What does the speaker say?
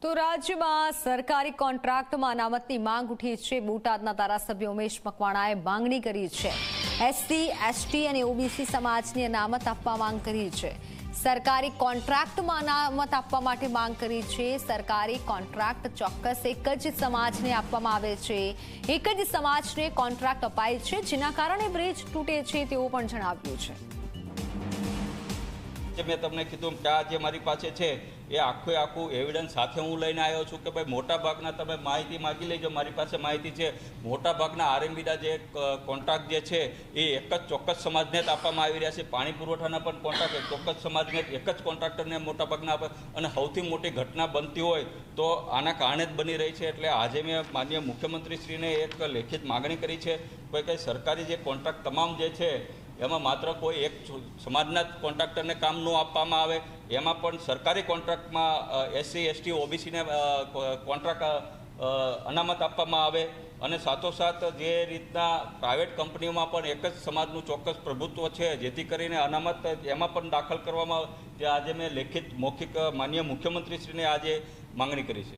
તો રાજ્યમાં સરકારી કોન્ટ્રાક્ટમાં અનામતની માંગ ઉઠી છે। બોટાદના ધારાસભ્ય ઉમેશ મકવાણાએ માંગણી કરી છે। એસસી, એસટી અને ઓબીસી સમાજને અનામત આપવા માંગ કરી છે। સરકારી કોન્ટ્રાક્ટમાં અનામત આપવા માટે માંગ કરી છે। સરકારી કોન્ટ્રાક્ટ ચોક્કસ એક જ સમાજને આપવામાં આવે છે। એક જ સમાજને કોન્ટ્રાક્ટ અપાય છે, જેના કારણે બ્રિજ તૂટે છે તેવું પણ જણાવ્યું છે। મેં તમને કીધું કે આ જે મારી પાસે છે એ આખું એવિડન્સ સાથે હું લઈને આવ્યો છું કે ભાઈ મોટાભાગના તમે માહિતી માગી લેજો, મારી પાસે માહિતી છે। મોટાભાગના આરએમબીના જે કોન્ટ્રાક્ટ જે છે એ એક જ ચોક્કસ સમાજને જ આપવામાં આવી રહ્યા છે। પાણી પુરવઠાના પણ કોન્ટ્રાક્ટ ચોક્કસ સમાજને એક જ કોન્ટ્રાક્ટરને મોટાભાગના આપે, અને સૌથી મોટી ઘટના બનતી હોય તો આના કારણે જ બની રહી છે। એટલે આજે મેં માનનીય મુખ્યમંત્રીશ્રીને એક લેખિત માગણી કરી છે કે સરકારી જે કોન્ટ્રાક્ટ તમામ જે છે એમાં માત્ર કોઈ એક સમાજના જ કોન્ટ્રાક્ટરને કામ ન આપવામાં આવે, એમાં પણ સરકારી કોન્ટ્રાક્ટમાં એસસી, એસટી, ઓબીસીને કોન્ટ્રાક્ટ અનામત આપવામાં આવે। અને સાથોસાથ જે રીતના પ્રાઇવેટ કંપનીઓમાં પણ એક જ સમાજનું ચોક્કસ પ્રભુત્વ છે, જેથી કરીને અનામત એમાં પણ દાખલ કરવામાં આવે। તે આજે મેં લેખિત મૌખિક માનનીય મુખ્યમંત્રીશ્રીને આજે માંગણી કરી છે।